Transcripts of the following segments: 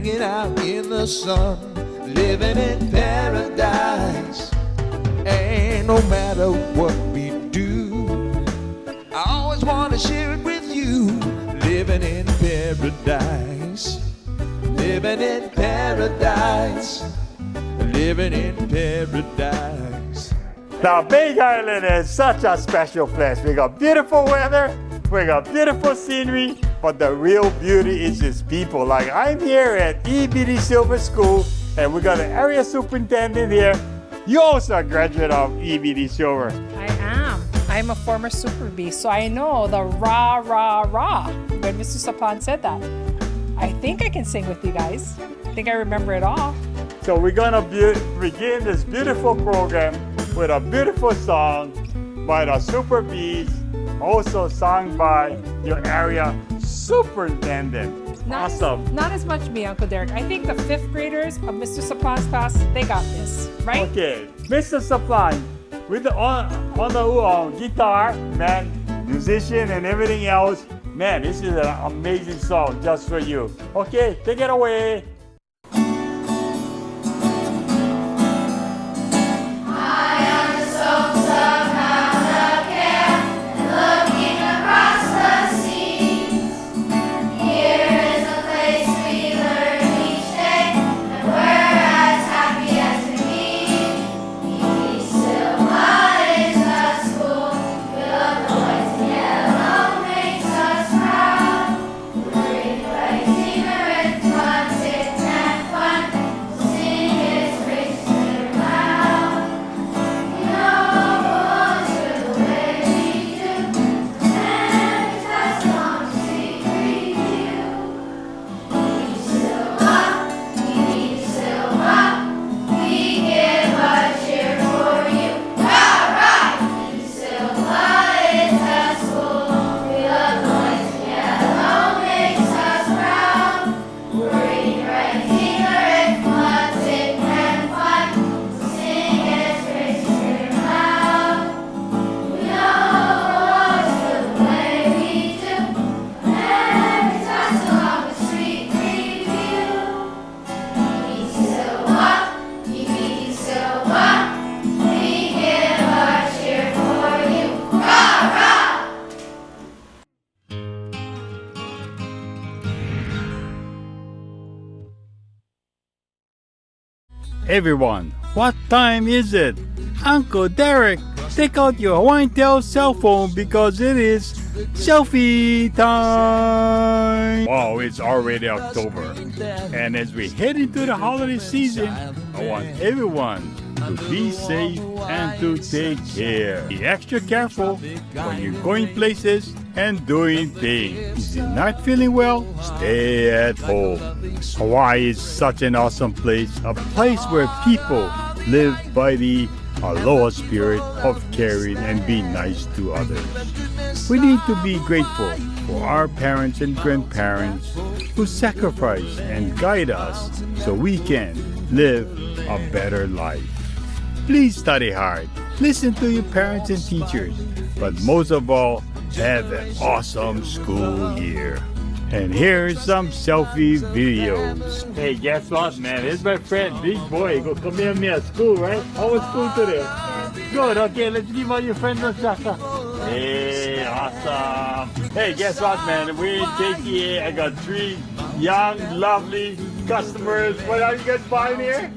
hanging out in the sun, living in paradise. And no matter what we do, I always want to share it with you. Living in paradise, living in paradise, living in paradise. Now, Big Island is such a special place. We got beautiful weather, we got beautiful scenery, but the real beauty is its people. Like, I'm here at EBD Silva School, and we got an area superintendent here. You also a graduate of EBD Silver. I am. I'm a former Super B, so I know the rah, rah, rah when Mr. Saplan said that. I think I can sing with you guys. I think I remember it all. So we're gonna begin this beautiful program with a beautiful song by the Super Bees, also sung by your area superintendent. Awesome. Not as much me, Uncle Derek. I think the 5th graders of Mr. Saplan's class, they got this, right? Okay, Mr. Saplan, with the on the guitar, man, musician and everything else, man, this is an amazing song just for you. Okay, take it away. Everyone, what time is it? Uncle Derek, take out your Hawaiian tail cell phone because it is selfie time! Wow, it's already October. And as we head into the holiday season, I want everyone to be safe and to take care. Be extra careful when you're going places and doing things. If you're not feeling well, stay at home. Hawaii is such an awesome place, a place where people live by the aloha spirit of caring and being nice to others. We need to be grateful for our parents and grandparents who sacrifice and guide us so we can live a better life. Please study hard, listen to your parents and teachers, but most of all, have an awesome school year. And here's some selfie videos. Hey, guess what, man? Here's my friend, Big Boy. Go come here me at school, right? How was school today? Good, okay, let's give all your friends a shaka. Hey, awesome. Hey, guess what, man? We're in KTA. I got 3 young, lovely customers. What are you guys buying here?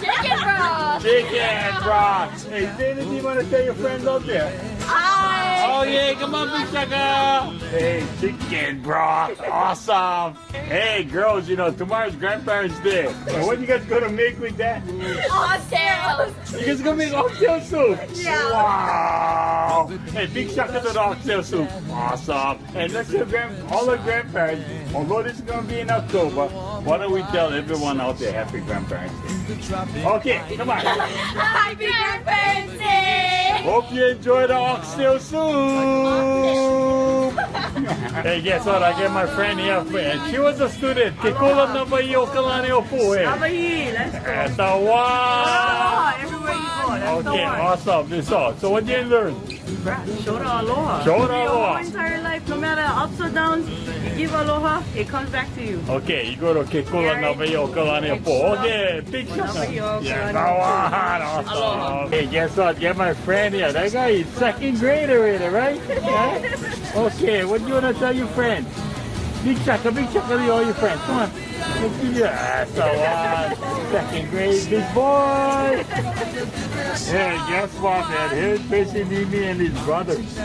Chicken broth! Chicken broth! Hey, Dana, do you want to tell your friends out there? Hi! Oh yeah, come on, Big Shaka! Hey, chicken broth, awesome! Hey, girls, you know, tomorrow's Grandparents' Day. What you guys gonna make with that? Oxtails! You guys gonna make oxtail soup? Yeah! Wow! Hey, Big Shaka to the oxtail soup. Awesome! And let's give all the grandparents, although this is gonna be in October, why don't we tell everyone out there Happy Grandparents' Day? Okay, come on! Happy Grandparents' Day! Hope you enjoy the oxtail soup! Hey, guess what? I get my friend here, and she was a student. Kikola na ba iyo kalani o po eh? Hawaii, let's go. Etawa! Everywhere you go. That's the Okay, one. awesome. This all. So what did you learn? Show the aloha. Show the Your aloha. whole entire life, no matter ups or downs, you give aloha, it comes back to you. Okay, you go to Kekula Navayo Kalani Po. Okay, big shaka. Yeah, Kawahan. Awesome. Hey, guess what? Get my friend here. That guy is second grade already, right? Yeah? Okay, what do you want to tell your friends? Big shaka to all your friends. Come on. Let's give you second grade, big boy. Hey, guess what, man? Here's basically me and his brothers.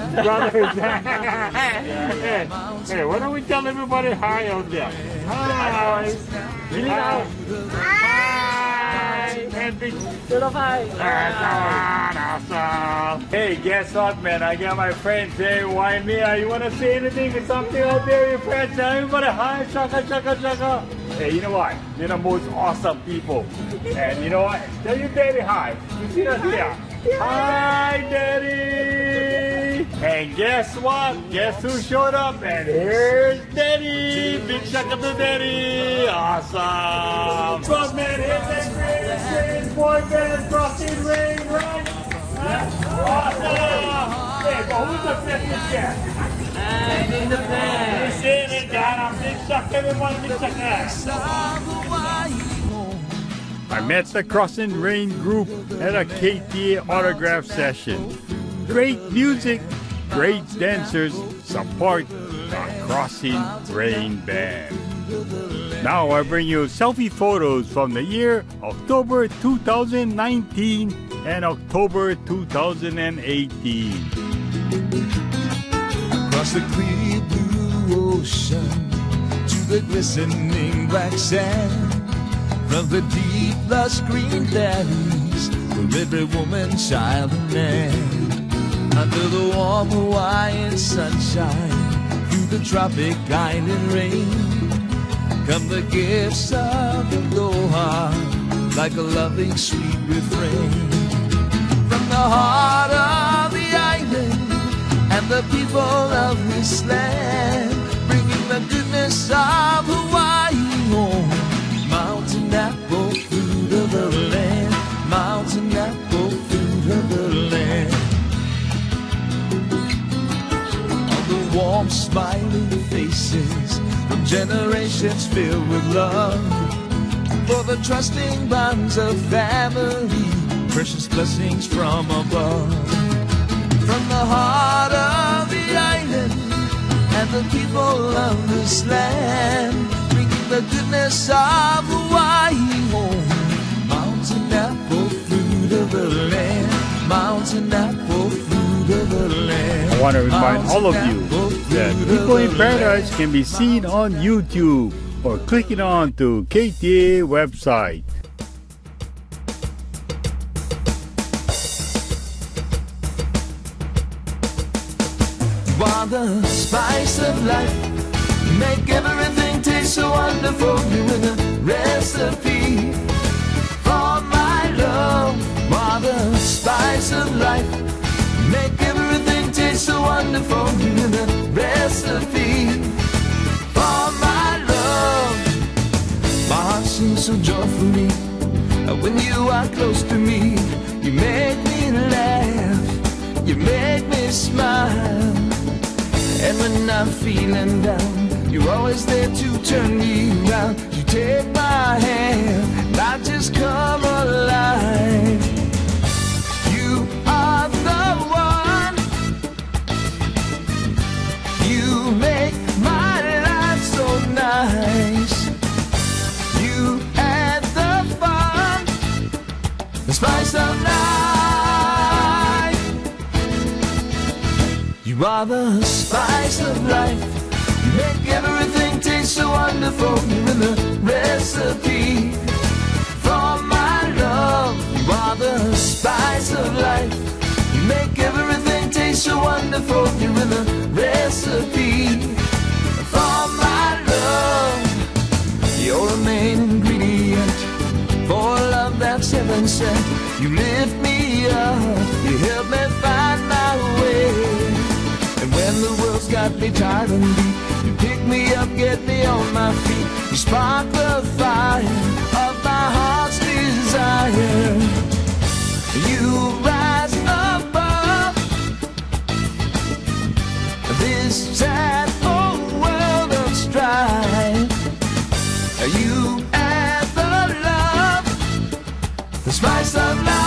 Hey, why don't we tell everybody hi out there? Hi. Hi. And big Hi. awesome. Hey, guess what, man? I got my friends. Hey, Waiakea, you want to say anything or something out there, your friends? Tell everybody hi, shaka. Hey, you know what? You're the most awesome people. And you know what? Tell your daddy hi. You see that here? Hi, daddy. And guess what? Guess who showed up? And here's daddy. Big shaka to daddy. Awesome. But man, here's that greatest boy band crossing ring, right? Awesome. Hey, but who's the fifth guest? In the band. Sing it, God. Big shaka, everyone. Big shaka. I met the Crossing Rain group at a KTA autograph session. Great music, great dancers support the Crossing Rain Band. Now I bring you selfie photos from the year October 2019 and October 2018. Across the clear blue ocean to the glistening black sand, from the deep lush green valleys where every woman, child and man, under the warm Hawaiian sunshine, through the tropic island rain, come the gifts of aloha like a loving sweet refrain from the heart of the island and the people of this land, bringing the goodness of Hawaii home. Mountain apple, fruit of the land. Mountain apple, fruit of the land. All the warm, smiling faces from generations filled with love, for the trusting bonds of family, precious blessings from above. From the heart of the island and the people of this land, bringing the goodness of Hawaii home. Mountain apple, fruit of the land. Mountain apple, fruit of the land. I want to remind all of you that People in Paradise can be seen on YouTube or clicking on to KTA website. While the spice of life make everything taste so wonderful, you in a recipe for my love. While the spice of life make everything taste so wonderful, you in a recipe for my love. My heart sings so joyfully when you are close to me. You make me laugh, you make me smile. And when I'm feeling down, you're always there to turn me around. You take my hand, and I just come alive. You are the one. You make my life so nice. You add the fun, the spice of life. You are the spice of life. You make everything taste so wonderful. You're in the recipe for my love. You are the spice of life. You make everything taste so wonderful. You're in the recipe for my love. You're the main ingredient for love that's heaven sent. You lift me up, you help me find my way. And when the world's got me tired and beat, you pick me up, get me on my feet. You spark the fire of my heart's desire. You spice of life.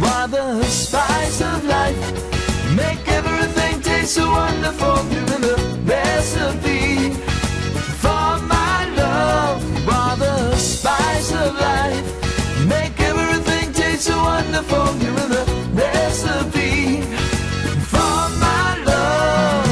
You are the spice of life. Make everything taste so wonderful. You're the recipe for my love. You are the spice of life. Make everything taste so wonderful. You're the recipe for my love.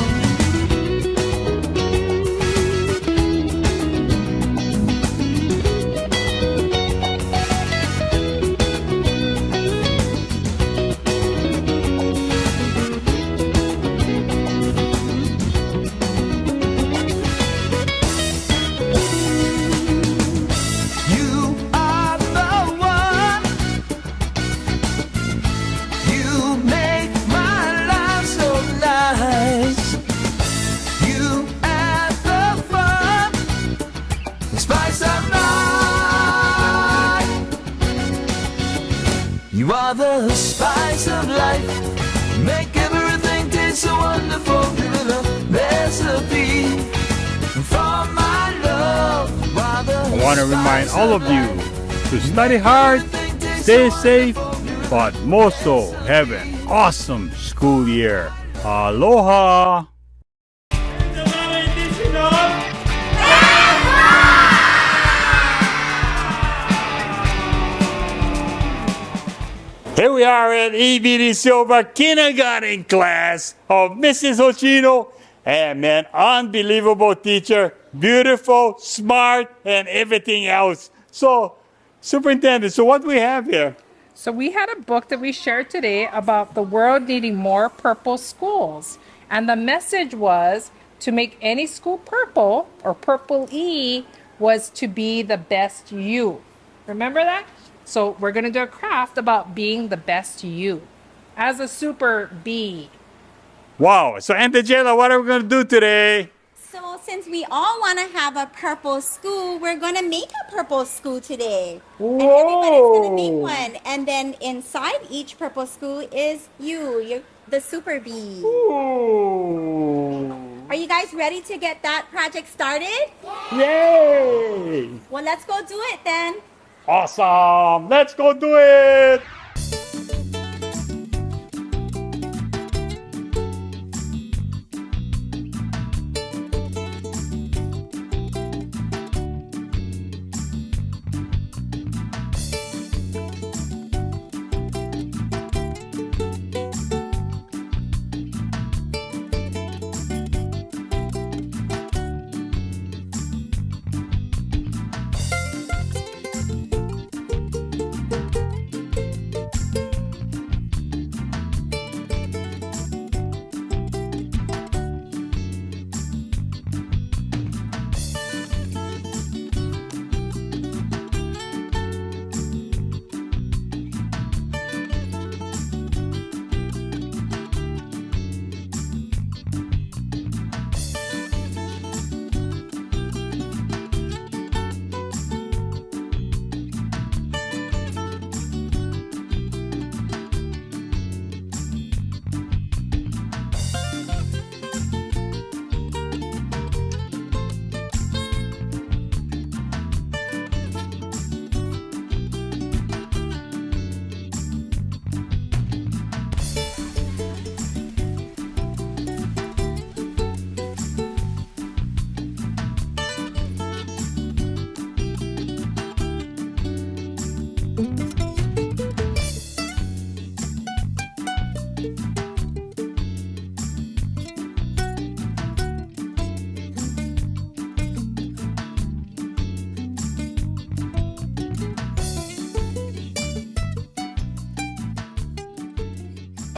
You are the one. You make my life so nice. You add the fun, the spice of life. You are the spice of life. Make everything taste so wonderful. You're the recipe for my love. I want to remind all of you to study hard, stay safe, but most so have an awesome school year. Aloha! Here we are at EBD Silva kindergarten class of Mrs. Hoshino. And man, unbelievable teacher, beautiful, smart, and everything else. So, Superintendent, so what do we have here? So we had a book that we shared today about the world needing more purple schools. And the message was to make any school purple, or purple E, was to be the best you. Remember that? So we're going to do a craft about being the best you as a super B. Wow, so Angela, what are we going to do today? So since we all want to have a purple school, we're going to make a purple school today. And everybody's going to make one. And then inside each purple school is you're the super bee. Ooh. Are you guys ready to get that project started? Yay! Well, let's go do it then. Awesome! Let's go do it!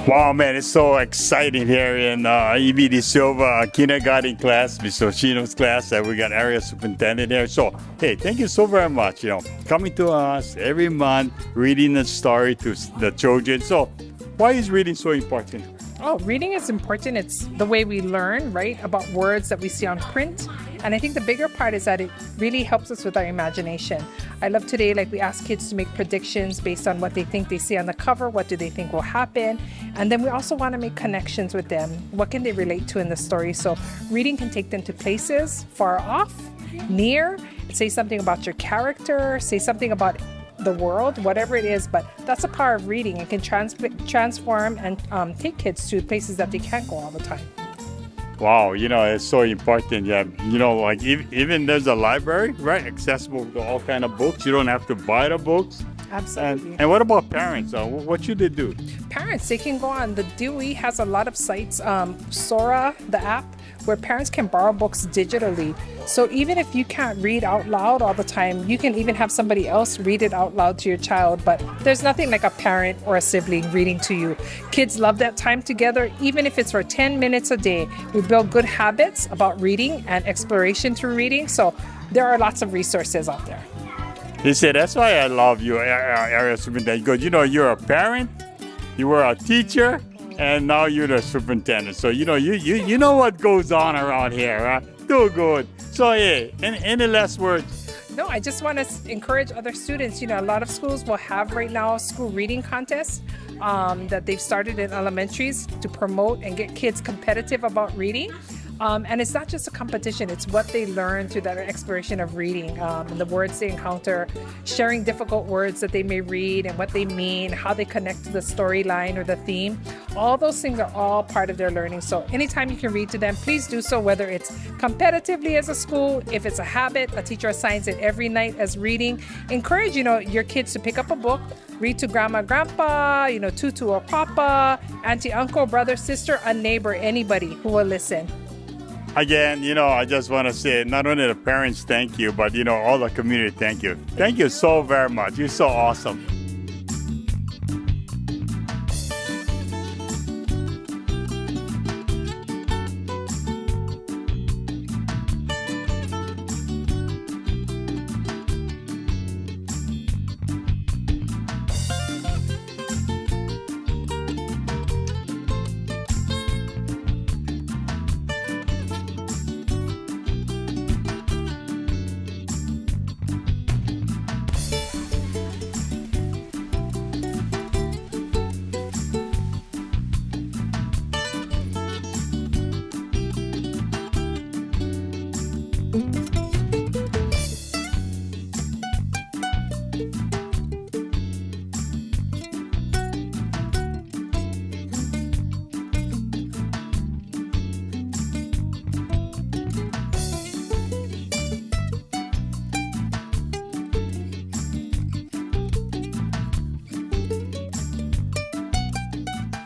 Wow, man, it's so exciting here in EBD Silva kindergarten class, Miss Hoshino's class, that we got area superintendent here. So, hey, thank you so very much, coming to us every month, reading the story to the children. So, why is reading so important? Oh, reading is important. It's the way we learn, right, about words that we see on print. And I think the bigger part is that it really helps us with our imagination. I love today, like we ask kids to make predictions based on what they think they see on the cover, what do they think will happen. And then we also want to make connections with them. What can they relate to in the story? So reading can take them to places far off, near. say something about your character, say something about the world, whatever it is. But that's the power of reading. It can transform and take kids to places that they can't go all the time. Wow, it's so important. Yeah, like even there's a library, right? Accessible to all kind of books. You don't have to buy the books. Absolutely. And what about parents? What should they do? Parents, they can go on. The DOE has a lot of sites, Sora, the app, where parents can borrow books digitally. So even if you can't read out loud all the time, you can even have somebody else read it out loud to your child. But there's nothing like a parent or a sibling reading to you. Kids love that time together, even if it's for 10 minutes a day. We build good habits about reading and exploration through reading. So there are lots of resources out there. He said, that's why I love you, area superintendent. Because, you're a parent, you were a teacher, and now you're the superintendent. So, you know what goes on around here, huh? Too good. So, yeah, any last words? No, I just want to encourage other students. A lot of schools will have right now school reading contests that they've started in elementaries to promote and get kids competitive about reading. And it's not just a competition, it's what they learn through that exploration of reading, and the words they encounter, sharing difficult words that they may read and what they mean, how they connect to the storyline or the theme. All those things are all part of their learning. So anytime you can read to them, please do so, whether it's competitively as a school, if it's a habit, a teacher assigns it every night as reading. Encourage, your kids to pick up a book, read to grandma, grandpa, tutu or papa, auntie, uncle, brother, sister, a neighbor, anybody who will listen. Again, I just want to say, not only the parents, thank you, but, all the community, thank you. Thank you so very much. You're so awesome.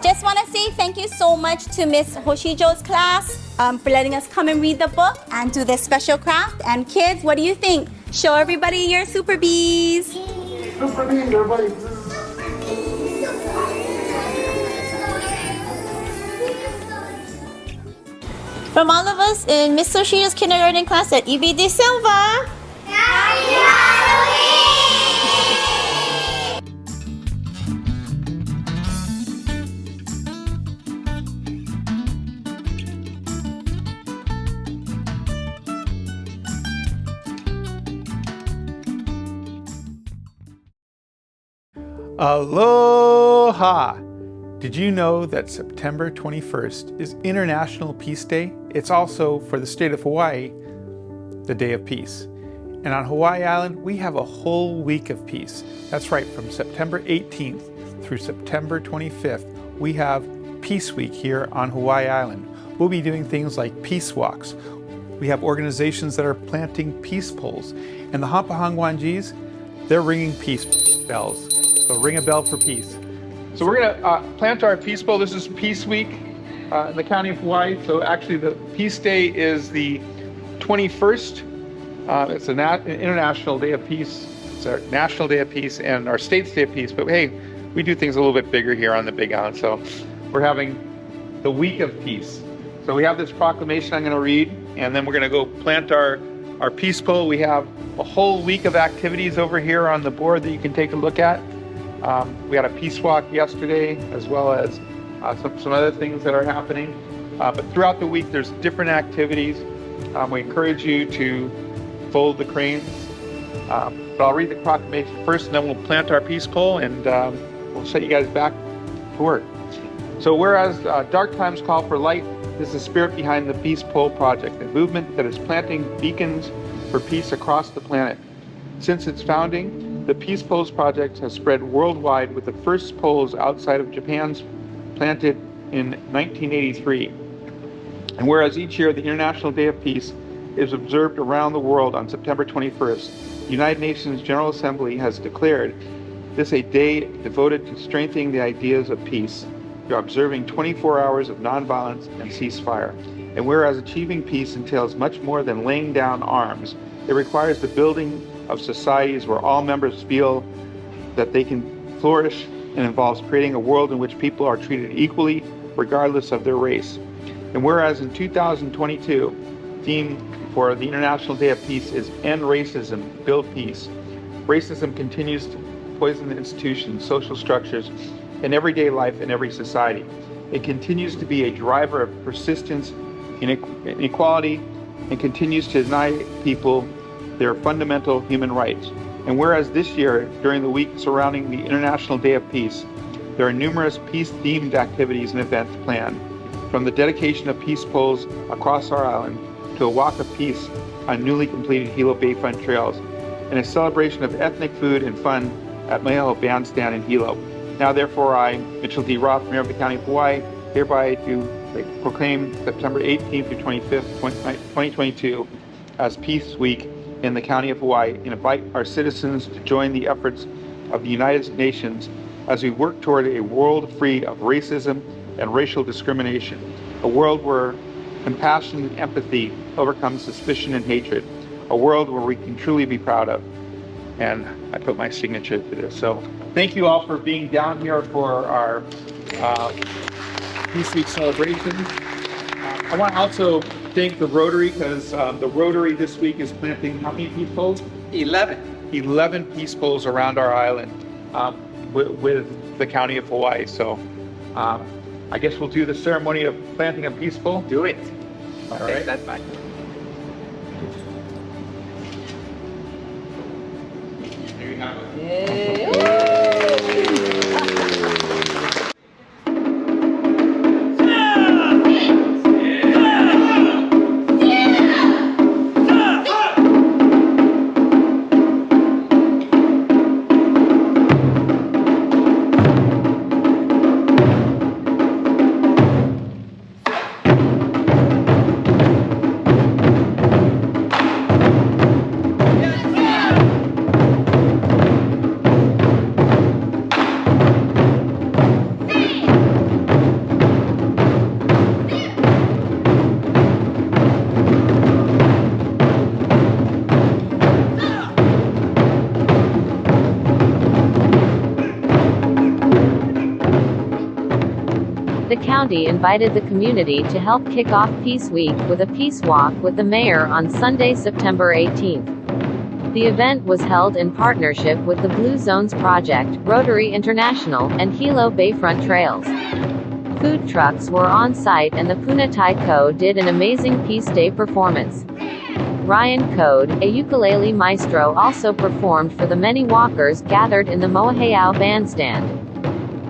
Just want to say thank you so much to Miss Hoshijo's class for letting us come and read the book and do this special craft. And kids, what do you think? Show everybody your Super Bees. Super Bees, everybody. From all of us in Miss Hoshijo's kindergarten class at EBD Silva. Happy Halloween! Aloha! Did you know that September 21st is International Peace Day? It's also, for the state of Hawaii, the Day of Peace. And on Hawaii Island, we have a whole week of peace. That's right, from September 18th through September 25th, we have Peace Week here on Hawaii Island. We'll be doing things like peace walks. We have organizations that are planting peace poles. And the Hampahangwanjis, they're ringing peace bells. So ring a bell for peace. So we're going to plant our Peace Bowl. This is Peace Week in the county of Hawaii. So actually the Peace Day is the 21st. It's an International Day of Peace. It's our National Day of Peace and our State's Day of Peace. But hey, we do things a little bit bigger here on the Big Island. So we're having the Week of Peace. So we have this proclamation I'm going to read, and then we're going to go plant our Peace Bowl. We have a whole week of activities over here on the board that you can take a look at. We had a peace walk yesterday, as well as some other things that are happening. But throughout the week, there's different activities. We encourage you to fold the cranes. But I'll read the proclamation first, and then we'll plant our peace pole, and we'll set you guys back to work. So whereas dark times call for light, this is the spirit behind the Peace Pole Project, a movement that is planting beacons for peace across the planet. Since its founding, the Peace Poles Project has spread worldwide, with the first poles outside of Japan's planted in 1983. And whereas each year the International Day of Peace is observed around the world on September 21st, the United Nations General Assembly has declared this a day devoted to strengthening the ideas of peace through observing 24 hours of nonviolence and ceasefire. And whereas achieving peace entails much more than laying down arms, it requires the building of societies where all members feel that they can flourish, and involves creating a world in which people are treated equally regardless of their race. And whereas in 2022, theme for the International Day of Peace is End Racism, Build Peace. Racism continues to poison the institutions, social structures, and everyday life in every society. It continues to be a driver of persistence, inequality, and continues to deny people their fundamental human rights. And whereas this year, during the week surrounding the International Day of Peace, there are numerous peace-themed activities and events planned, from the dedication of peace poles across our island to a walk of peace on newly completed Hilo Bayfront trails, and a celebration of ethnic food and fun at Meadow Bandstand in Hilo. Now therefore I, Mitchell D. Roth, Mayor of the County of Hawaii, hereby do proclaim September 18th through 25th, 2022 as Peace Week in the County of Hawaii, and invite our citizens to join the efforts of the United Nations as we work toward a world free of racism and racial discrimination, a world where compassion and empathy overcome suspicion and hatred, a world where we can truly be proud of. And I put my signature to this. So thank you all for being down here for our Peace Week celebration. I want to also thank the Rotary, because the Rotary this week is planting how many peace poles? 11 peace poles around our island with the County of Hawaii. So I guess we'll do the ceremony of planting a peace pole. Do it. All right. Take that back. There you have it. The county invited the community to help kick off Peace Week with a peace walk with the mayor on Sunday, September 18th. The event was held in partnership with the Blue Zones Project, Rotary International, and Hilo Bayfront Trails. Food trucks were on site and the Puna Taiko did an amazing Peace Day performance. Ryan Coad, a ukulele maestro, also performed for the many walkers gathered in the Waiakea bandstand.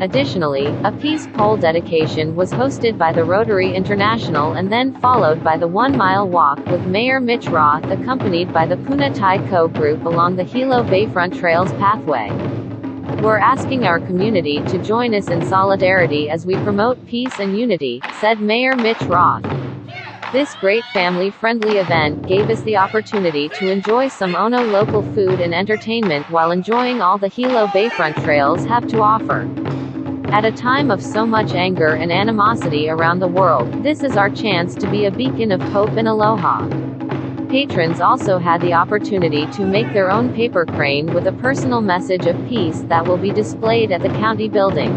Additionally, a peace pole dedication was hosted by the Rotary International and then followed by the 1-mile walk with Mayor Mitch Roth, accompanied by the Puna Taiko group along the Hilo Bayfront Trails pathway. We're asking our community to join us in solidarity as we promote peace and unity, said Mayor Mitch Roth. This great family-friendly event gave us the opportunity to enjoy some Ono local food and entertainment while enjoying all the Hilo Bayfront Trails have to offer. At a time of so much anger and animosity around the world, this is our chance to be a beacon of hope and aloha. Patrons also had the opportunity to make their own paper crane with a personal message of peace that will be displayed at the county building.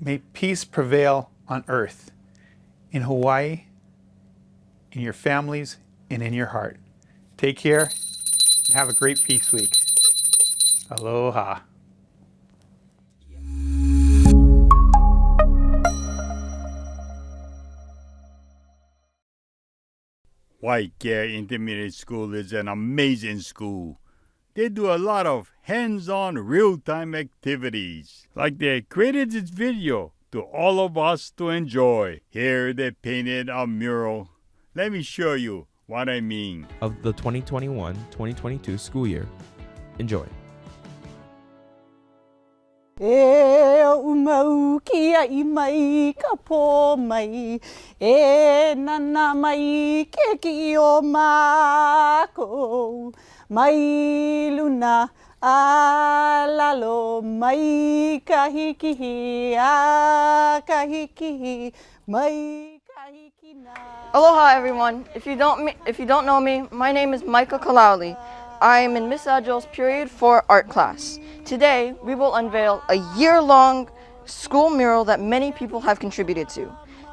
May peace prevail on earth, in Hawaii, in your families, and in your heart. Take care and have a great Peace Week. Aloha. Waiakea Intermediate School is an amazing school. They do a lot of hands-on, real-time activities. Like they created this video to all of us to enjoy. Here they painted a mural. Let me show you what I mean. Of the 2021-2022 school year. Enjoy. E umau kia I mai ka pō mai e nana mai ke ki o mākou mai luna a lalo mai ka hikihi a ka hikihi mai ka hiki na. Aloha everyone. If you don't know me, my name is Micah Kalauli. I am in Miss Agile's Period 4 art class. Today, we will unveil a year-long school mural that many people have contributed to.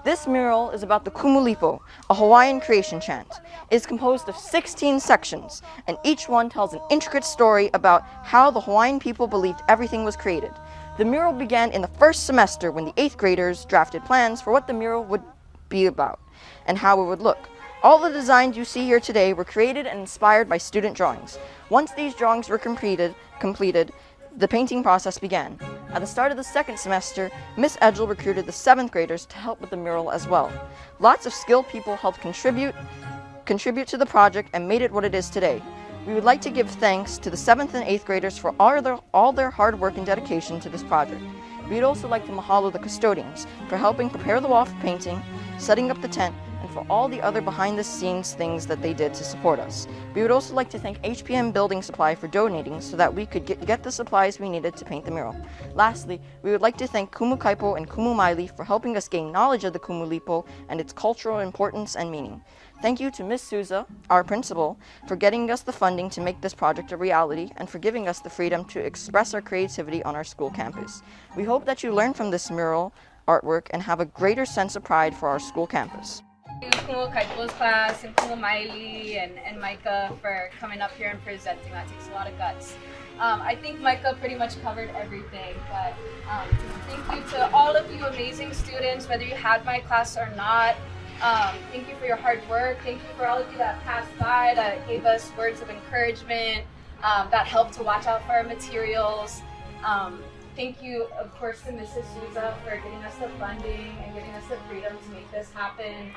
This mural is about the Kumulipo, a Hawaiian creation chant. It is composed of 16 sections, and each one tells an intricate story about how the Hawaiian people believed everything was created. The mural began in the first semester when the 8th graders drafted plans for what the mural would be about and how it would look. All the designs you see here today were created and inspired by student drawings. Once these drawings were completed, the painting process began. At the start of the second semester, Miss Edgel recruited the 7th graders to help with the mural as well. Lots of skilled people helped contribute to the project and made it what it is today. We would like to give thanks to the 7th and 8th graders for all their hard work and dedication to this project. We'd also like to mahalo the custodians for helping prepare the wall for painting, setting up the tent, and for all the other behind-the-scenes things that they did to support us. We would also like to thank HPM Building Supply for donating so that we could get the supplies we needed to paint the mural. Lastly, we would like to thank Kumu Kaipo and Kumu Maili for helping us gain knowledge of the Kumulipo and its cultural importance and meaning. Thank you to Ms. Souza, our principal, for getting us the funding to make this project a reality and for giving us the freedom to express our creativity on our school campus. We hope that you learn from this mural artwork and have a greater sense of pride for our school campus. Kumu Kaipo's class and Kumu Maili and Micah for coming up here and presenting. That takes a lot of guts. I think Micah pretty much covered everything, but thank you to all of you amazing students, whether you had my class or not. Thank you for your hard work. Thank you for all of you that passed by, that gave us words of encouragement, that helped to watch out for our materials. Thank you, of course, to Mrs. Souza for giving us the funding and giving us the freedom to make this happen.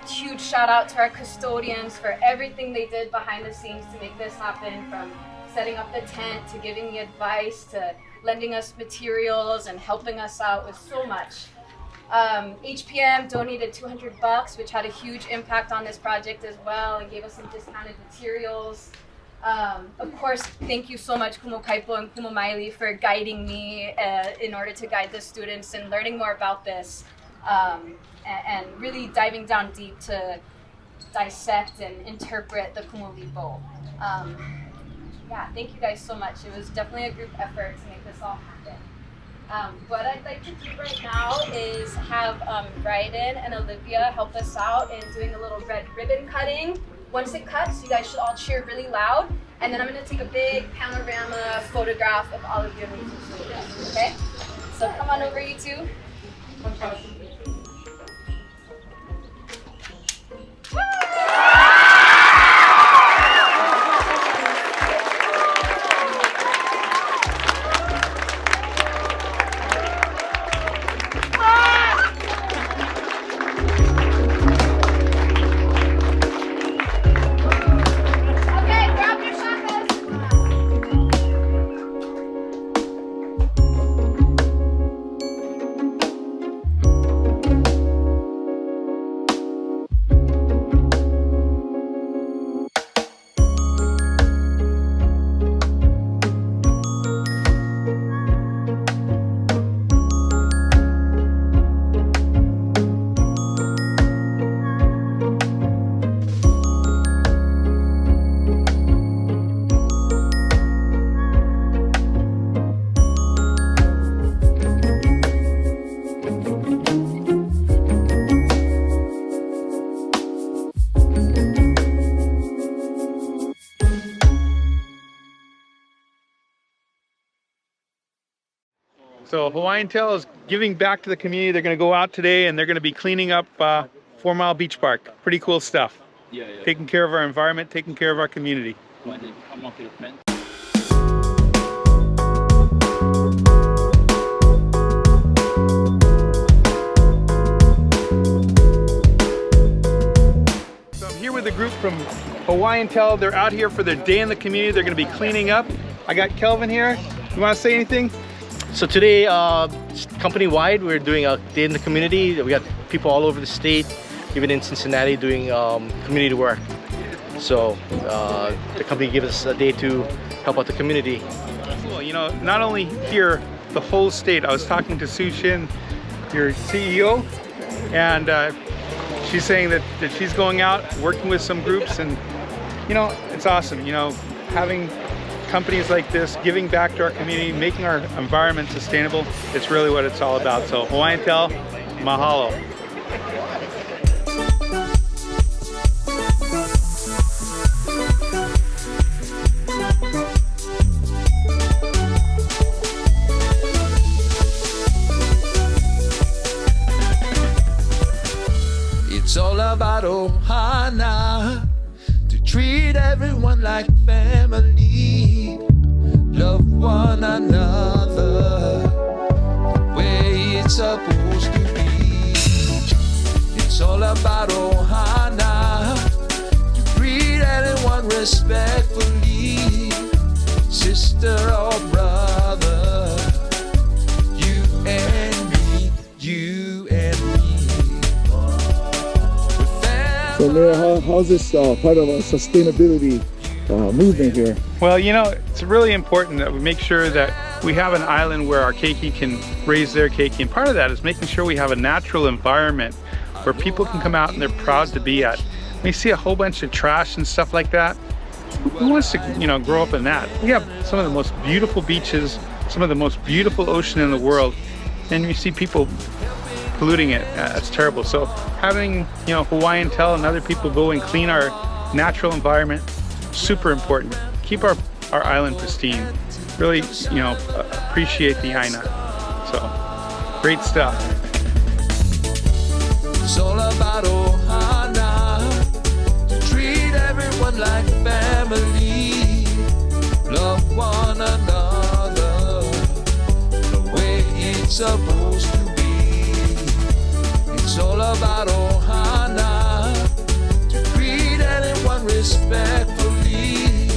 Huge shout out to our custodians for everything they did behind the scenes to make this happen, from setting up the tent to giving me advice to lending us materials and helping us out with so much. HPM donated $200, which had a huge impact on this project as well and gave us some discounted materials. Of course, thank you so much, Kumu Kaipo and Kumu Maili, for guiding me in order to guide the students and learning more about this. And really diving down deep to dissect and interpret the Kumulipo. Yeah, thank you guys so much. It was definitely a group effort to make this all happen. What I'd like to do right now is have Ryden and Olivia help us out in doing a little red ribbon cutting. Once it cuts, you guys should all cheer really loud, and then I'm going to take a big panorama photograph of all of your amazing students, okay? So come on over, you two. Hawaiian Tel is giving back to the community. They're going to go out today and they're going to be cleaning up 4 Mile Beach Park. Pretty cool stuff. Yeah. Taking care of our environment, taking care of our community. So I'm here with a group from Hawaiian Tel. They're out here for their day in the community. They're going to be cleaning up. I got Kelvin here. You want to say anything? So today, company-wide, we're doing a day in the community. We got people all over the state, even in Cincinnati, doing community work. So the company gives us a day to help out the community. Cool. You know, not only here, the whole state. I was talking to Sue Shin, your CEO, and she's saying that she's going out, working with some groups, and you know, it's awesome. You know, having companies like this, giving back to our community, making our environment sustainable, it's really what it's all about. So Hawaiian Tel, mahalo. It's all about ohana, to treat everyone like family, love one another the way it's supposed to be. It's all about ohana, to treat anyone respectfully, sister or brother, you and me, you and me. So Mayor, how's this part of a sustainability movement here? Well, you know, it's really important that we make sure that we have an island where our keiki can raise their keiki. And part of that is making sure we have a natural environment where people can come out and they're proud to be at. We see a whole bunch of trash and stuff like that. Who wants to, you know, grow up in that? We have some of the most beautiful beaches, some of the most beautiful ocean in the world, and you see people polluting it. It's terrible. So having, you know, Hawaiian Tel and other people go and clean our natural environment, super important. Keep our island pristine. Really, you know, appreciate the Aina. So great stuff. It's all about ohana, to treat everyone like family, love one another the way it's supposed to be. It's all about ohana, to treat anyone respectfully,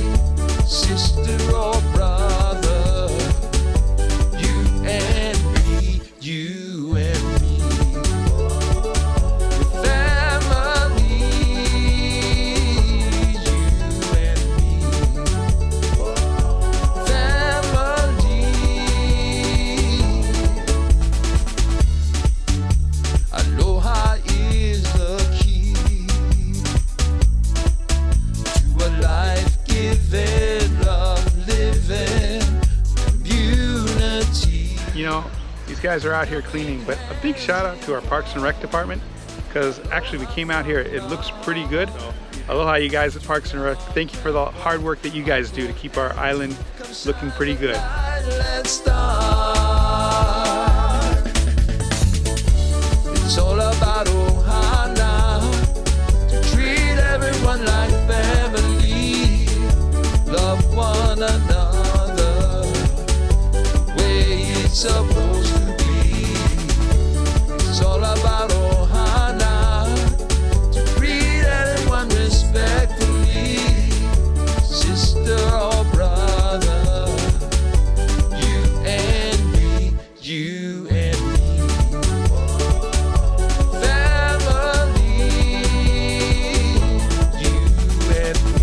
sister or brother, you and me, you and me. Family, you and me. Family. Aloha is the key to a life-giving, love-living community. You know, these guys are out here cleaning, but a big shout out to our Parks and Rec department, because actually we came out here, it looks pretty good. Aloha, you guys at Parks and Rec. Thank you for the hard work that you guys do to keep our island looking pretty good. Let's start. It's all about ohana, to treat everyone like family, love one another the way it's supposed to be. It's all about ohana, to treat everyone respectfully, sister or brother, you and me, you and me. Family, you and me.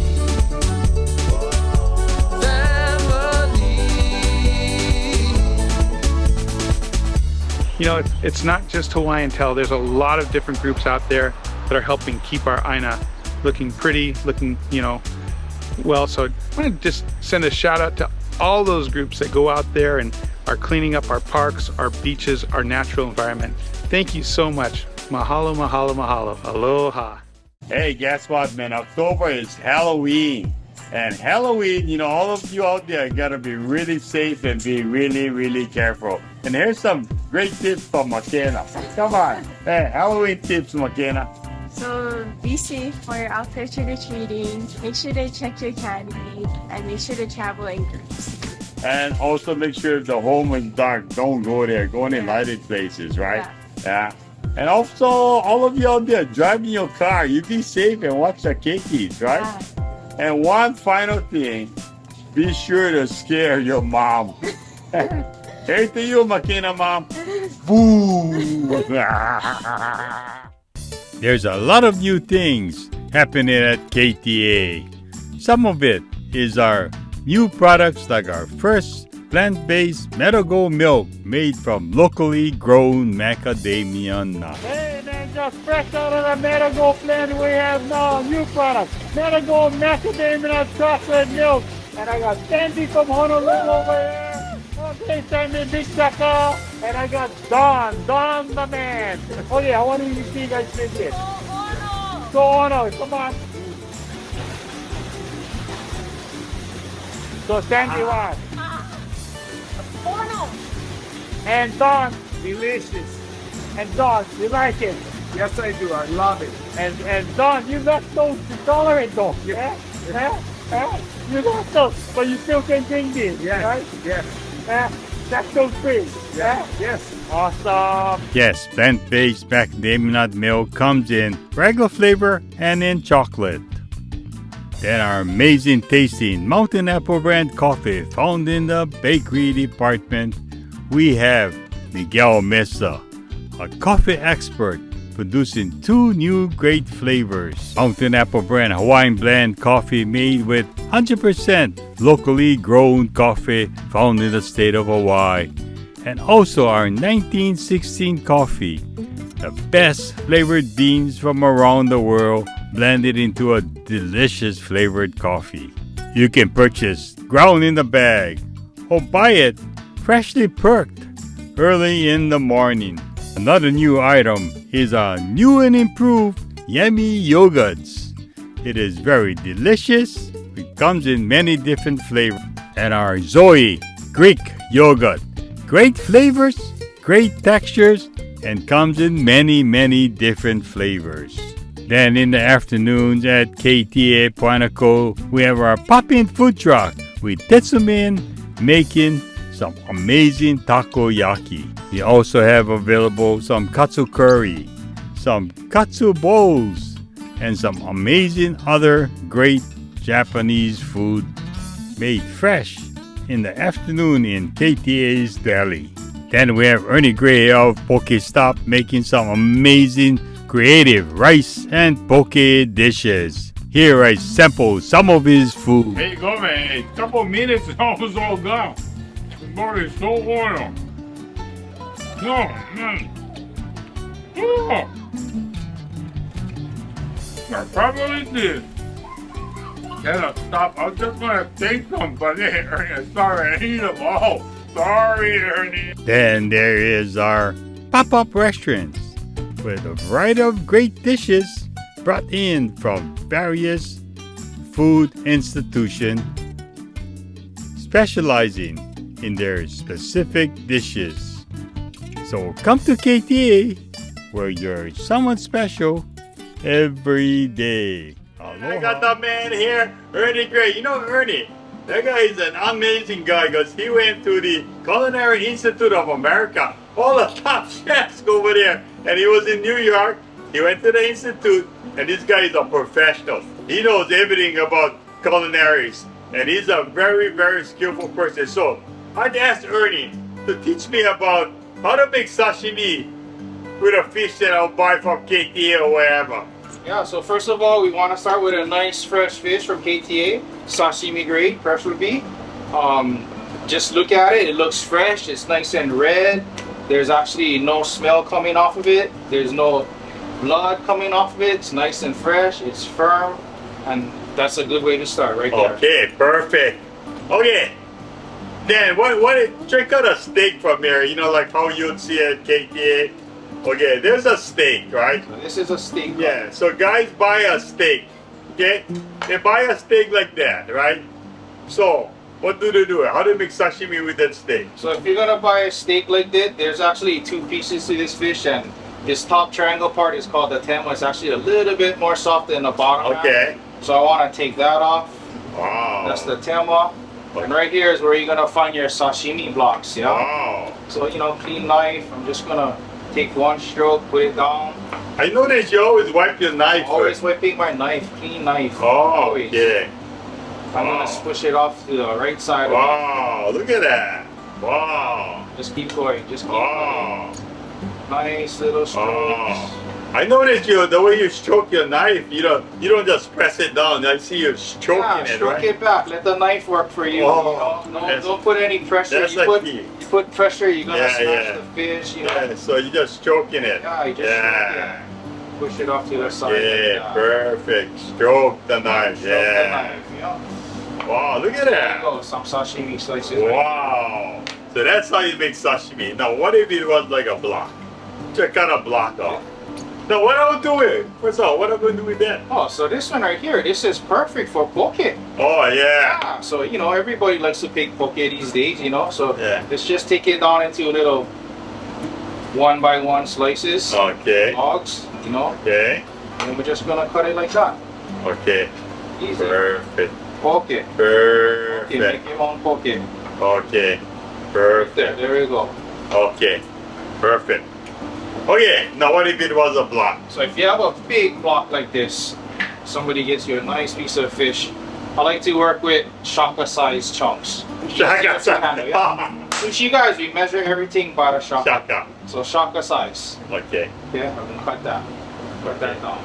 Family. You know, it's not just Hawaiian Tel. There's a lot of different groups out there that are helping keep our Aina looking pretty, looking, you know, well. So I want to just send a shout out to all those groups that go out there and are cleaning up our parks, our beaches, our natural environment. Thank you so much. Mahalo, mahalo, mahalo. Aloha. Hey, guess what, man? October is Halloween. And Halloween, you know, all of you out there gotta be really safe and be really, really careful. And here's some great tips from McKenna. Come on. Hey, Halloween tips, McKenna. So be safe when you're out there trick-or-treating. Make sure to check your candy and make sure to travel in groups. And also make sure if the home is dark, don't go there. Go in lighted places, right? Yeah. And also, all of you out there driving your car, you be safe and watch the keikis, right? And one final thing, be sure to scare your mom. Hey to you, McKenna mom. Boo! There's a lot of new things happening at KTA. Some of it is our new products like our first plant-based Meadow milk made from locally grown macadamia nuts. Hey man, just fresh out of the Meadow plant, we have now new products. Meadow macadamia nut chocolate milk. And I got Sandy from Honolulu over here. Okay, Sandy, big sucker. And I got Don the man. Oh yeah, I want to see you guys drink it. So Ono, come on. So Sandy what? And Don, delicious. And Don, you like it? Yes, I do. I love it. And Don, you're lactose intolerant, though. Yeah? You're lactose, but you still can drink this, right? Yes. Lactose free. Yeah? Yes. Awesome. Yes, plant-based macadamia nut milk comes in regular flavor and in chocolate. Then our amazing tasting Mountain Apple brand coffee found in the bakery department. We have Miguel Mesa, a coffee expert, producing 2 new great flavors. Mountain Apple brand Hawaiian blend coffee made with 100% locally grown coffee found in the state of Hawaii. And also our 1916 coffee, the best flavored beans from around the world blended into a delicious flavored coffee. You can purchase ground in the bag or buy it freshly perked early in the morning. Another new item is our new and improved Yummy Yogurts. It is very delicious. It comes in many different flavors. And our Zoe Greek Yogurt. Great flavors, great textures, and comes in many different flavors. Then in the afternoons at KTA Puainako, we have our pop-in food truck with Tetsumin making some amazing takoyaki. We also have available some katsu curry, some katsu bowls, and some amazing other great Japanese food made fresh in the afternoon in KTA's deli. Then we have Ernie Gray of Pokestop making some amazing creative rice and poke dishes. Here I sample some of his food. There you go, man. A couple minutes and almost all gone. The board is so oil. No, man. Oh. I probably did. Gotta stop. I was just gonna take some, but Ernie, sorry, I ate them all. Sorry, Ernie. Then there is our pop-up restaurants with a variety of great dishes brought in from various food institutions specializing in their specific dishes. So come to KTA where you're someone special every day. Aloha. I got that man here, Ernie Gray. You know Ernie, that guy is an amazing guy because he went to the Culinary Institute of America. All the top chefs go over there. And he was in New York. He went to the institute, and this guy is a professional. He knows everything about culinaries, and he's a very skillful person. So I'd asked Ernie to teach me about how to make sashimi with a fish that I'll buy from KTA or wherever. Yeah, so first of all, we want to start with a nice fresh fish from KTA, sashimi grade, preferably. Just look at it, it looks fresh, it's nice and red. There's actually no smell coming off of it. There's no blood coming off of it. It's nice and fresh, it's firm, and that's a good way to start right there. Okay, perfect. Okay, then check out a steak from here, you know, like how you'd see at KTA. Okay, there's a steak, right? So this is a steak. Yeah, so guys buy a steak, okay? They buy a steak like that, right? So What do they do? How do they make sashimi with that steak? So if you're gonna buy a steak like this, there's actually 2 pieces to this fish, and this top triangle part is called the tema. It's actually a little bit more soft than the bottom. Okay. Half. So I want to take that off. Wow. That's the tema. And right here is where you're gonna find your sashimi blocks. Yeah. Wow. So clean knife. I'm just gonna take 1 stroke, put it down. I noticed you always wipe your knife. Always wiping my knife, clean knife. Oh, always. yeah. I'm gonna push it off to the right side. Wow, look at that. Wow. Just keep going. Just keep going. Nice little strokes. I noticed the way you stroke your knife. You don't just press it down. I see you stroking it. Stroke it back. Let the knife work for you. Don't put any pressure. That's you put pressure, you're gonna smash the fish. Yeah, so you're just stroking it. Yeah, you just stroke it. Push it off to the side. Yeah, perfect. Stroke the knife. Stroke the knife. Wow, look at that. There you go. Some sashimi slices. Wow. So that's how you make sashimi. Now, what if it was like a block? Just kind of block off. Now, what I would do with it? First of all, what am I going to do with that? Oh, so this one right here, this is perfect for poke. Oh, yeah. So, everybody likes to pick poke these days, So, let's just take it down into little 1 by 1 slices. Okay. Logs, Okay. And we're just going to cut it like that. Okay. Easy. Perfect. Poke. Perfect. Okay, make your own poke. Okay. Perfect. There we go. Okay. Perfect. Okay, now what if it was a block? So if you have a big block like this, somebody gets you a nice piece of fish. I like to work with shaka size chunks. Shaka size. Sushi guys, we measure everything by the shaka. Shaka. So shaka size. Okay. Yeah, I'm gonna cut that. Cut that down.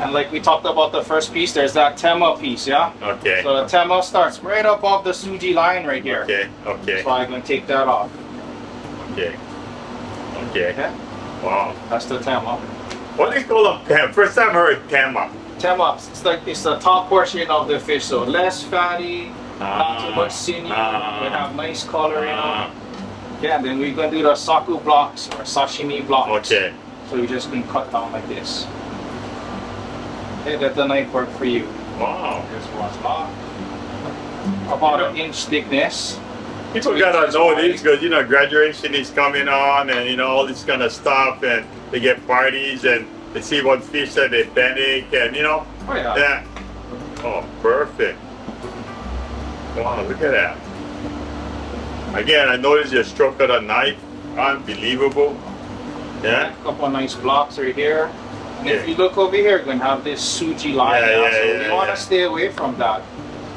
And like we talked about the first piece, there's that tema piece, yeah? Okay. So the tema starts right above the suji line right here. Okay, okay. So I'm gonna take that off. Okay. Okay. Wow. That's the tema. What do you call them? Tema? First time I heard tema. Tema, it's the top portion of the fish, so less fatty, not too much sinew, we have nice color in them. Yeah, and then we're gonna do the saku blocks or sashimi blocks. Okay. So you just can cut down like this. Okay, let the knife work for you. Wow. Here's one block. About an inch thickness. People gotta know this because graduation is coming on, and all this kind of stuff, and they get parties and they see one fish that they panic, and Oh yeah. Yeah. Oh, perfect. Wow, look at that. Again, I noticed your stroke of the knife. Unbelievable. Yeah. A couple of nice blocks right here. And if you look over here, you're gonna have this suji line. So you wanna stay away from that.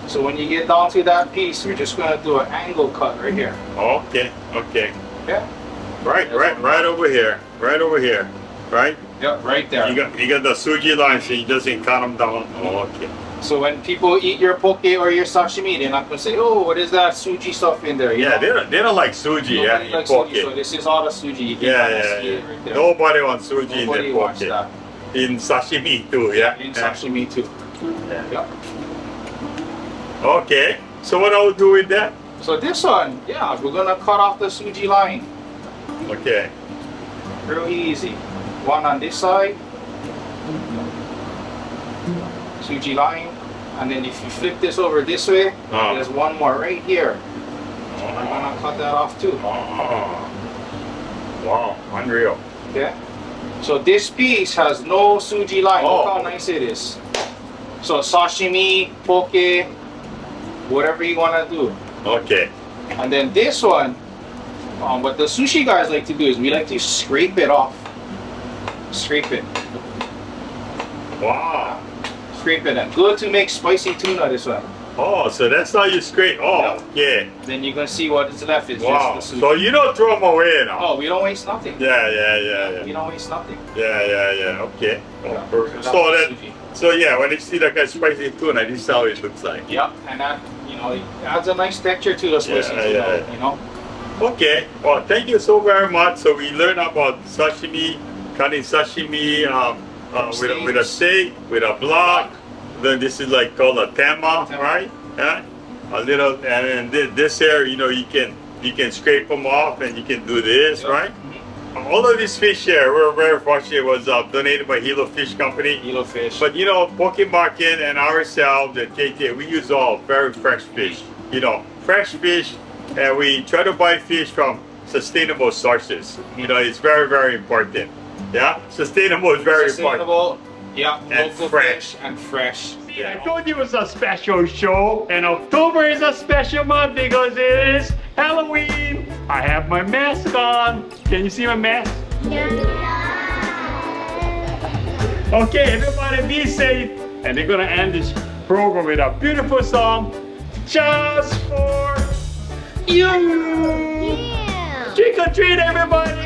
So when you get down to that piece, we're just gonna do an angle cut right here. Okay, okay. Yeah. Right over here. Right over here. Right? Yep, right there. You got the suji line, so you just cut them down. Oh, okay. So when people eat your poke or your sashimi, they're not gonna say, "Oh, what is that suji stuff in there?" Yeah, they don't like suji. Nobody Yeah, likes poke. suji, so this is all the suji. You can see it right there. Nobody wants suji Nobody in their wants poke. that. In sashimi too, yeah. In sashimi too. Yeah. Okay. So what I will do with that? So this one, yeah, we're gonna cut off the suji line. Okay. Real easy. One on this side. Suji line. And then if you flip this over this way, there's one more right here. So we're gonna cut that off too. Wow, unreal. Okay. So this piece has no suji line. Look how nice it is. So sashimi, poke, whatever you wanna do. Okay. And then this one, what the sushi guys like to do is we like to scrape it off. Scrape it. Wow. Scrape it. And good to make spicy tuna, this one. Oh, so that's how you scrape. Oh, yeah. Then you're gonna see what is left is Wow. just the sushi. So you don't throw them away now? Oh, we don't waste nothing. Yeah. We don't waste nothing. Yeah. Okay. Oh, perfect. So yeah, when you see that kind of spicy tuna, this is how it looks like. Yep, and that it adds a nice texture to the spicy tuna. Okay. Well, thank you so very much. So we learned about sashimi, cutting sashimi with a steak, with a block. Then this is like called a tema, right? Yeah. A little, and then this here, you can scrape them off, and you can do this, right? All of these fish here, we're very fortunate, was donated by Hilo Fish Company. Hilo Fish. But Poke Market and ourselves at KTA, we use all very fresh fish. fresh fish, and we try to buy fish from sustainable sources. You know, it's very, very important. Yeah, sustainable is very important. Yeah, And local fresh. fish and fresh. I told you it was a special show, and October is a special month because it is Halloween. I have my mask on. Can you see my mask? Okay, everybody be safe, and they're gonna end this program with a beautiful song, just for you. Yeah. Trick or treat, everybody.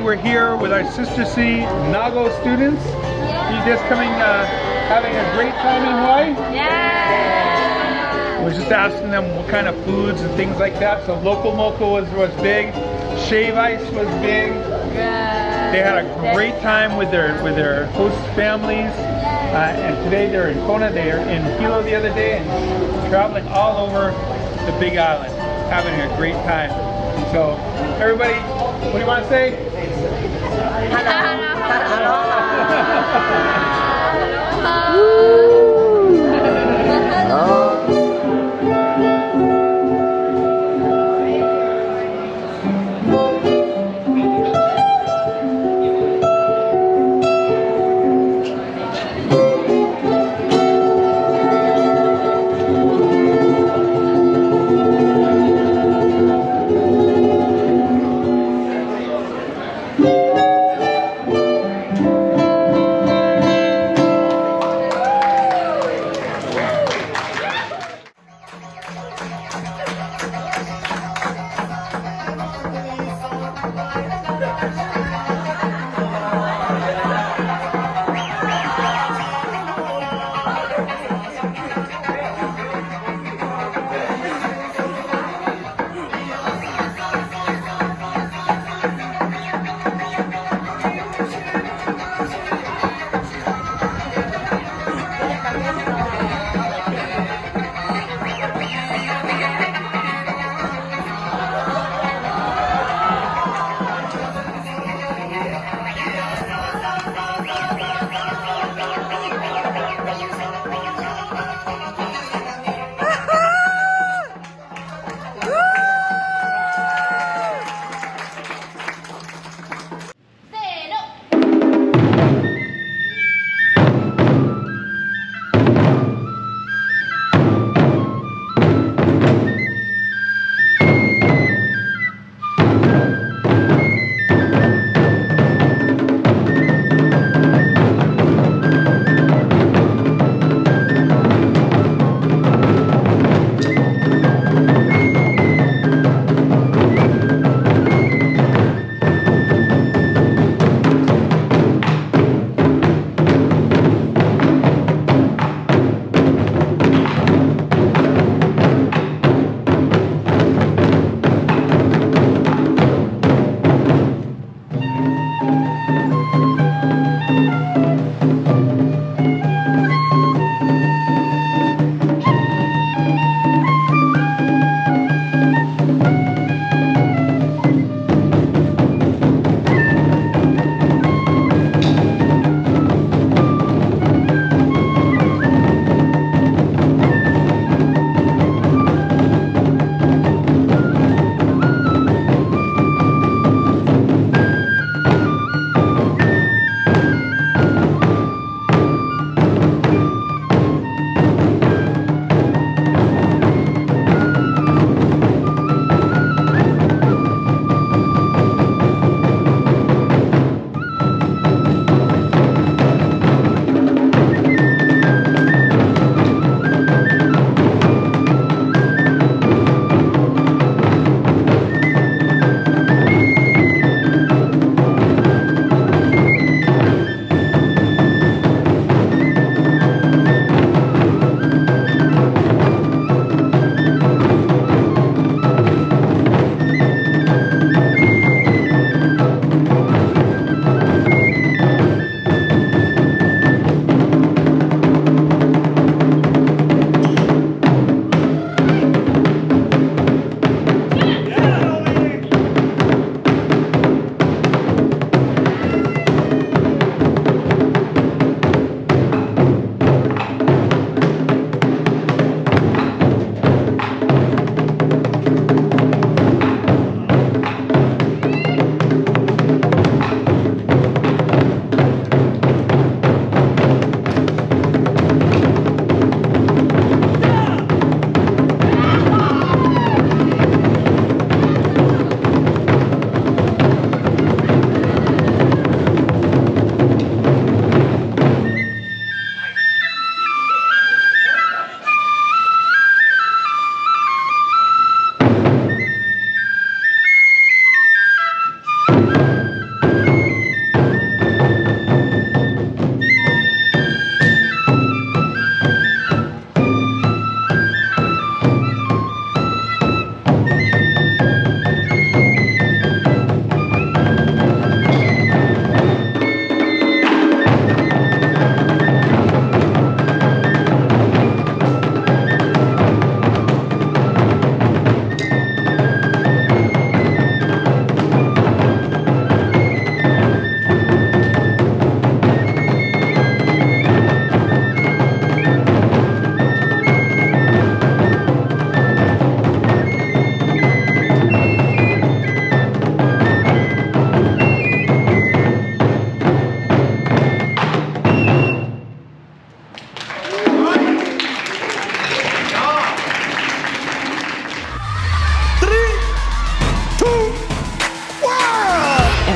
We're here with our Sister C Nago students. You just coming, having a great time in Hawaii? Yeah! We're just asking them what kind of foods and things like that. So local moco was big. Shave ice was big. They had a great time with their host families. And today they're in Kona. They were in Hilo the other day and traveling all over the Big Island, having a great time. So everybody, what do you want to say?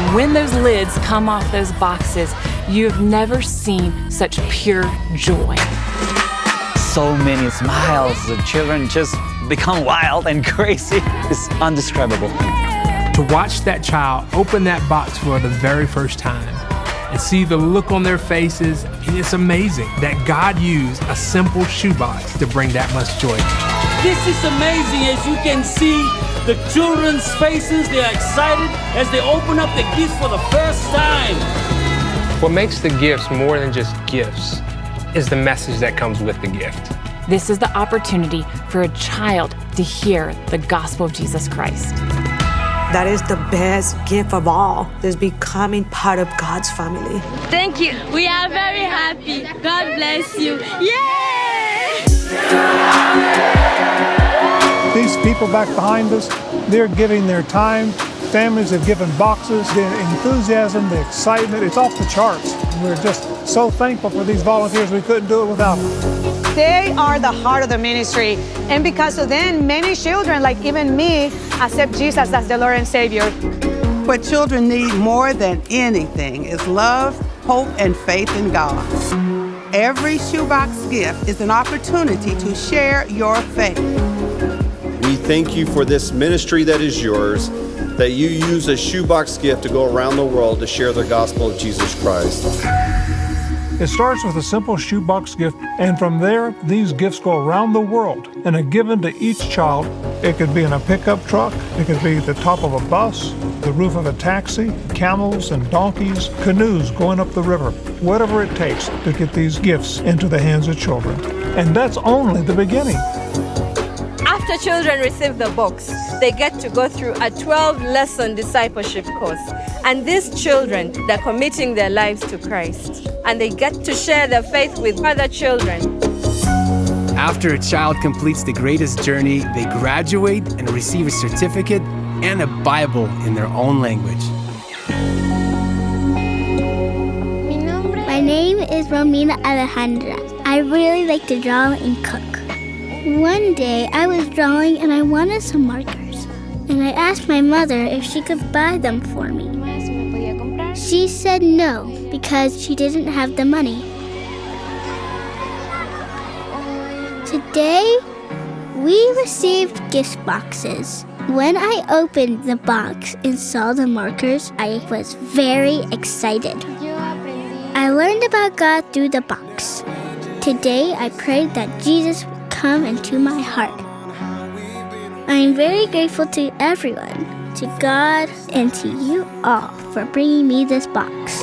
And when those lids come off those boxes, you've never seen such pure joy. So many smiles. The children just become wild and crazy. It's indescribable. To watch that child open that box for the very first time and see the look on their faces, it's amazing that God used a simple shoebox to bring that much joy. This is amazing. As you can see the children's faces, they're excited as they open up the gifts for the first time. What makes the gifts more than just gifts is the message that comes with the gift. This is the opportunity for a child to hear the gospel of Jesus Christ. That is the best gift of all, is becoming part of God's family. Thank you. We are very happy. God bless you. Yay! These people back behind us, they're giving their time. Families have given boxes. The enthusiasm, the excitement, it's off the charts. We're just so thankful for these volunteers. We couldn't do it without them. They are the heart of the ministry. And because of them, many children, like even me, accept Jesus as the Lord and Savior. What children need more than anything is love, hope, and faith in God. Every shoebox gift is an opportunity to share your faith. We thank you for this ministry that is yours, that you use a shoebox gift to go around the world to share the gospel of Jesus Christ. It starts with a simple shoebox gift, and from there, these gifts go around the world and are given to each child. It could be in a pickup truck, it could be the top of a bus, the roof of a taxi, camels and donkeys, canoes going up the river, whatever it takes to get these gifts into the hands of children. And that's only the beginning. After children receive the box, they get to go through a 12-lesson discipleship course. And these children, they're committing their lives to Christ. And they get to share their faith with other children. After a child completes the greatest journey, they graduate and receive a certificate and a Bible in their own language. My name is Romina Alejandra. I really like to draw and cook. One day I was drawing and I wanted some markers. And I asked my mother if she could buy them for me. She said no, because she didn't have the money. Today, we received gift boxes. When I opened the box and saw the markers, I was very excited. I learned about God through the box. Today, I prayed that Jesus would come into my heart. I am very grateful to everyone, to God, and to you all for bringing me this box.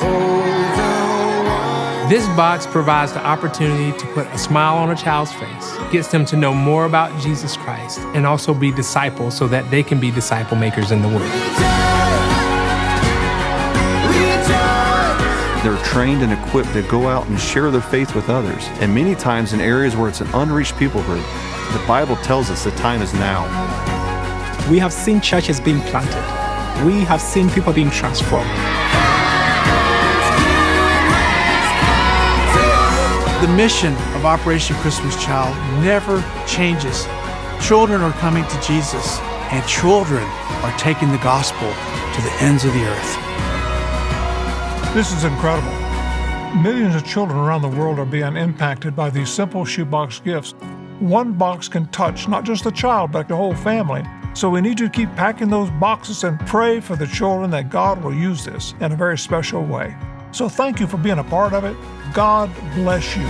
This box provides the opportunity to put a smile on a child's face, gets them to know more about Jesus Christ, and also be disciples so that they can be disciple makers in the world. They're trained and equipped to go out and share their faith with others. And many times in areas where it's an unreached people group, the Bible tells us the time is now. We have seen churches being planted. We have seen people being transformed. The mission of Operation Christmas Child never changes. Children are coming to Jesus, and children are taking the gospel to the ends of the earth. This is incredible. Millions of children around the world are being impacted by these simple shoebox gifts. One box can touch not just the child, but the whole family. So we need to keep packing those boxes and pray for the children that God will use this in a very special way. So thank you for being a part of it. God bless you.